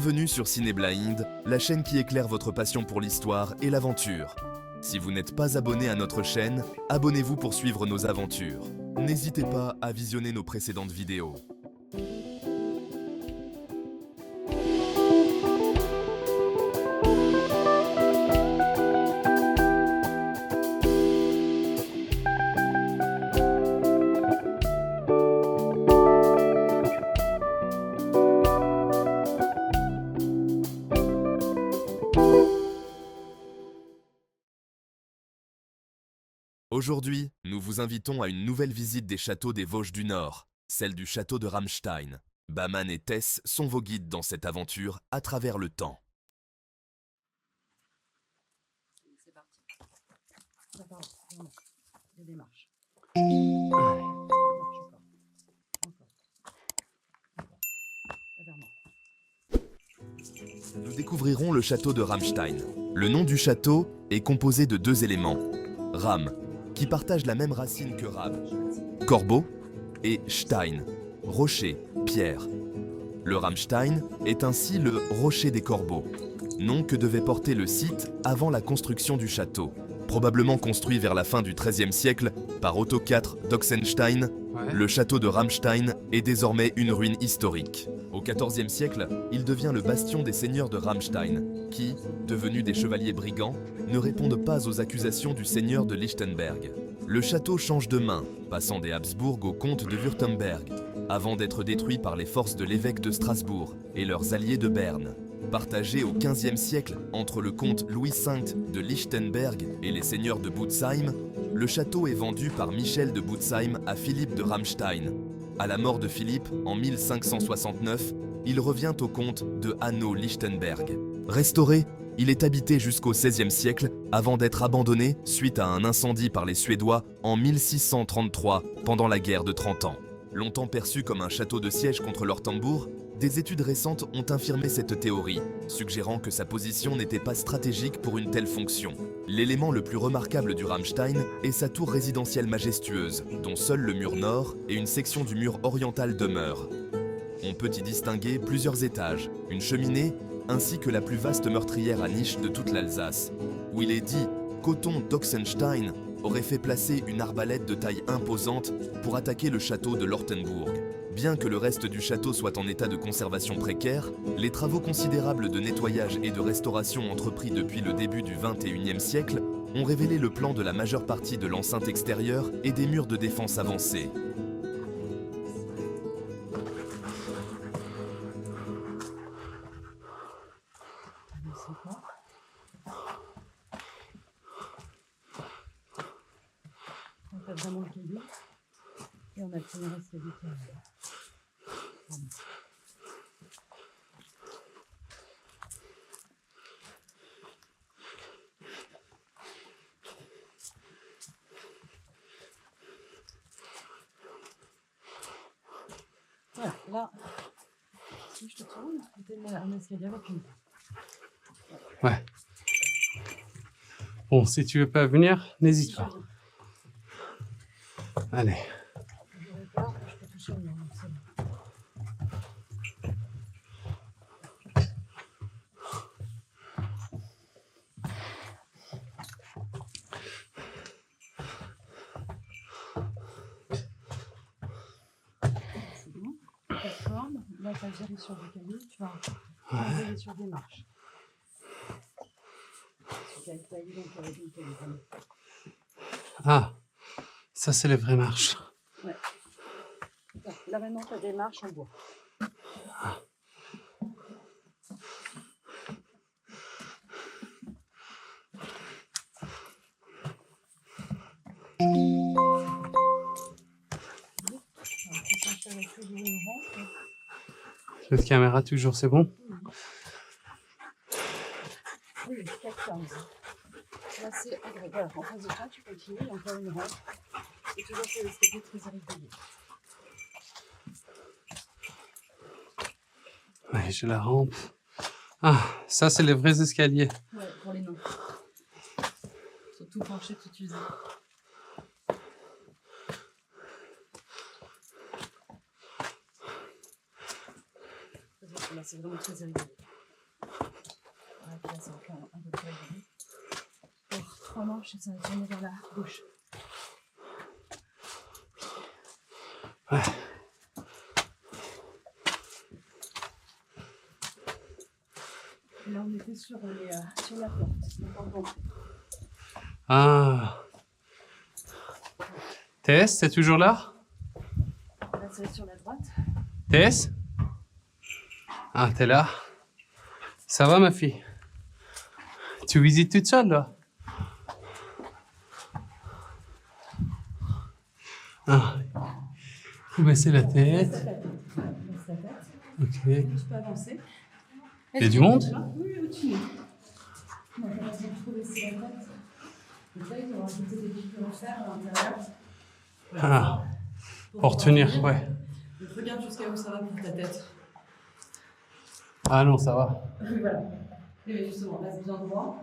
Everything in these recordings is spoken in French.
Bienvenue sur Cinéblind, la chaîne qui éclaire votre passion pour l'histoire et l'aventure. Si vous n'êtes pas abonné à notre chaîne, abonnez-vous pour suivre nos aventures. N'hésitez pas à visionner nos précédentes vidéos. Aujourd'hui, nous vous invitons à une nouvelle visite des châteaux des Vosges du Nord, celle du château de Ramstein. Baman et Tess sont vos guides dans cette aventure à travers le temps. C'est parti. Attends, non, il y a des marches. Nous découvrirons le château de Ramstein. Le nom du château est composé de deux éléments. Ram, qui partage la même racine que Rab, corbeau, et Stein, rocher, pierre. Le Ramstein est ainsi le rocher des corbeaux, nom que devait porter le site avant la construction du château. Probablement construit vers la fin du XIIIe siècle par Otto IV d'Oxenstein, le château de Ramstein est désormais une ruine historique. Au XIVe siècle, il devient le bastion des seigneurs de Ramstein, qui, devenus des chevaliers brigands, ne répondent pas aux accusations du seigneur de Lichtenberg. Le château change de main, passant des Habsbourg aux comtes de Württemberg, avant d'être détruit par les forces de l'évêque de Strasbourg et leurs alliés de Berne. Partagé au XVe siècle entre le comte Louis V de Lichtenberg et les seigneurs de Butzheim, le château est vendu par Michel de Butzheim à Philippe de Ramstein. À la mort de Philippe, en 1569, il revient au comte de Hanau-Lichtenberg. Restauré, il est habité jusqu'au XVIe siècle avant d'être abandonné suite à un incendie par les Suédois en 1633 pendant la guerre de 30 ans. Longtemps perçu comme un château de siège contre leur tambour, des études récentes ont infirmé cette théorie, suggérant que sa position n'était pas stratégique pour une telle fonction. L'élément le plus remarquable du Ramstein est sa tour résidentielle majestueuse, dont seul le mur nord et une section du mur oriental demeurent. On peut y distinguer plusieurs étages, une cheminée, ainsi que la plus vaste meurtrière à niche de toute l'Alsace, où il est dit qu'Othon d'Oxenstein aurait fait placer une arbalète de taille imposante pour attaquer le château de Lortenburg. Bien que le reste du château soit en état de conservation précaire, les travaux considérables de nettoyage et de restauration entrepris depuis le début du XXIe siècle ont révélé le plan de la majeure partie de l'enceinte extérieure et des murs de défense avancés. On fait vraiment le caillou et on a le premier escalier qui arrive. Voilà, là, si je te tourne, c'était un escalier avec une. Ouais. Bon, si tu veux pas venir, n'hésite pas. Allez. J'aurais peur que je peux toucher le mur, donc c'est bon. C'est bon. Plateforme, là tu as géré sur du caillou, tu vas envoyer sur des marches. Tu as taillé donc avec une caillou. Ah, ça c'est les vraies marches. Ouais. Là maintenant tu as des marches en bois. Notre caméra toujours, c'est bon? Oui, 4-15. Là c'est voilà, en face de toi, tu continues, encore une rampe. Et toujours sur l'escalier très irrégulier. Ouais, j'ai la rampe. Ah, ça c'est les vrais escaliers. Ouais, pour les nains. Surtout penché, tout usé. Là, c'est vraiment très irrégulier. ça va faire un peu près. Donc, 3 manches et ça va tourner vers la gauche. Ouais. Et là, on était sur la porte. Donc, bon. Ah. Tess, c'est toujours là? Là, ça va être sur la droite. Tess? Ah, t'es là. Ça va, ma fille? Tu visites toute seule, là? Ah. Faut baisser la tête. Baisse la tête. Ok. Tu peux avancer. Il y a du monde? Oui, au-dessus. Donc, on va trop baisser la tête. Donc là, il faut rajouter des pics en fer à l'intérieur. Ah. Pour tenir, ouais. Donc, regarde jusqu'à où ça va pour ta tête. Ah non, ça va. Oui, voilà. Et justement, reste bien droit.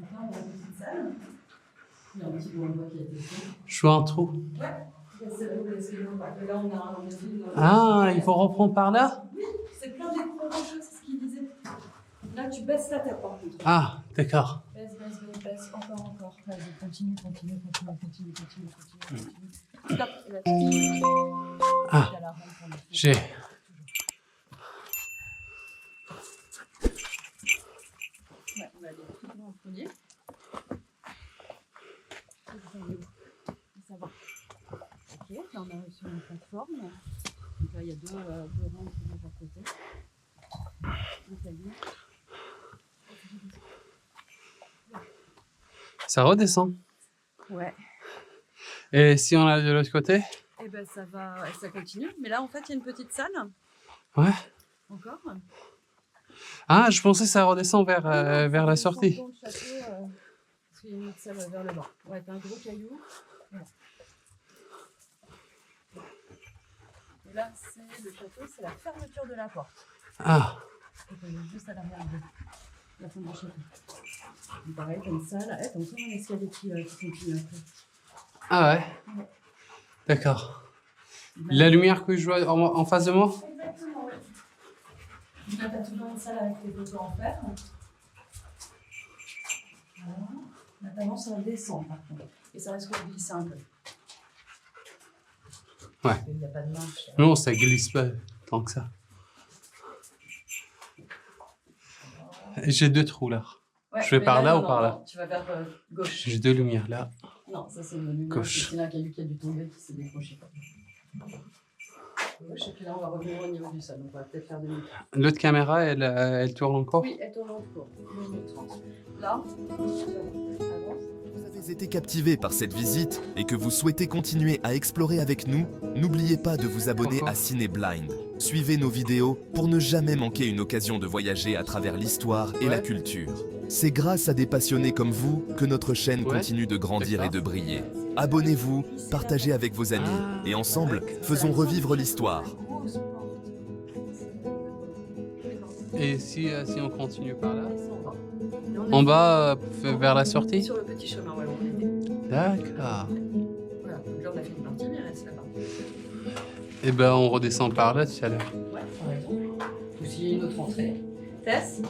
Donc là, on a une petite salle. Il y a un petit bout en bois qui a été fait. Je vois un trou. Ouais. C'est là où l'escalier. Et là, on a un film. Ah, il faut reprendre par là? Oui, c'est plein d'écrans rocheux, c'est ce qu'il disait. Là, tu baisses la tête par contre. Ah, d'accord. Baisse, encore. Vas-y, continue. Stop. Et là, tu... Ah, à la rampe pour le faire. j'ai. Ouais, on va aller tout droit en premier. Ça va. Ok, là on arrive sur une plateforme. Donc là il y a deux rampes de chaque côté. Ça redescend. Ouais. Et si on a de l'autre côté? Et ben ça continue. Mais là en fait il y a une petite salle. Ouais. Encore. Ah, je pensais que ça redescend vers la sortie. Dans le château, parce qu'il y a une autre salle vers le bas. Ouais, t'as un gros caillou. Voilà. Et là c'est le château, c'est la fermeture de la porte. Ah, Donc on est juste à l'arrière de la fin du château. Et pareil, t'as une salle. T'as encore un escalier qui continue après. ah ouais. D'accord. La lumière que je vois en face de moi? Exactement, oui. Là, t'as toujours une salle avec tes poteaux en fer. Voilà. Là, t'avances, ça va descendre par contre. Et ça risque de glisser un peu. Ouais. Il n'y a pas de marche. Non, ça glisse pas tant que ça. J'ai deux trous là. Ouais, Je vais mais par là ou non, par là? non, tu vas vers gauche. J'ai deux lumières là. Non, ça c'est une lumière. Gauche. C'est un caillou qui a dû tomber, qui s'est décroché. Gauche, et puis là on va revenir au niveau du sol. Donc on va peut-être faire demi. L'autre caméra, elle tourne encore? Oui, elle tourne en cours. Là, avance. Vous avez été captivé par cette visite et que vous souhaitez continuer à explorer avec nous, n'oubliez pas de vous abonner à Ciné Blind. Suivez nos vidéos pour ne jamais manquer une occasion de voyager à travers l'histoire et la culture. C'est grâce à des passionnés comme vous que notre chaîne continue de grandir et de briller. Abonnez-vous, partagez avec vos amis et ensemble, faisons revivre l'histoire. Et si on continue par là? En bas, vers la sortie? Sur le petit chemin, ouais, on était. D'accord. Voilà, donc là on a fait une partie, mais il reste là-bas. Et ben on redescend par là tout à l'heure. Ouais, par exemple. Ou s'il y a une autre entrée. Tess?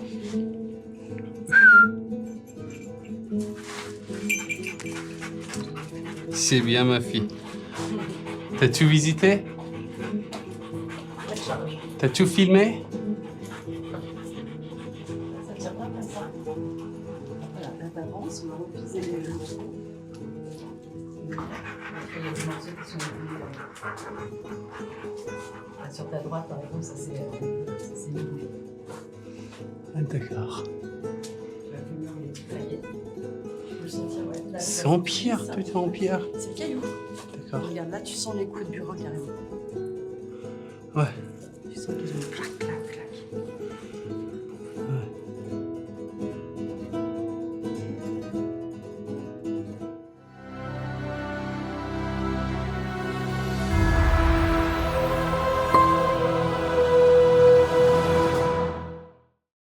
C'est bien ma fille. T'as tout visité? T'as tout filmé? Ça tient pas comme ça. Voilà, là t'avances, on va repiser les morceaux. Après, il y a des morceaux qui sont là, sur ta droite, par exemple, ça c'est éboué. Ah, d'accord. Le mur, il est taillé. Tu peux le sentir, ouais. Là, C'est en pierre, tout est en pierre. C'est le caillou. D'accord. Regarde, là tu sens les coups de bureau carrément. Ouais. Tu sens qu'ils ont clac.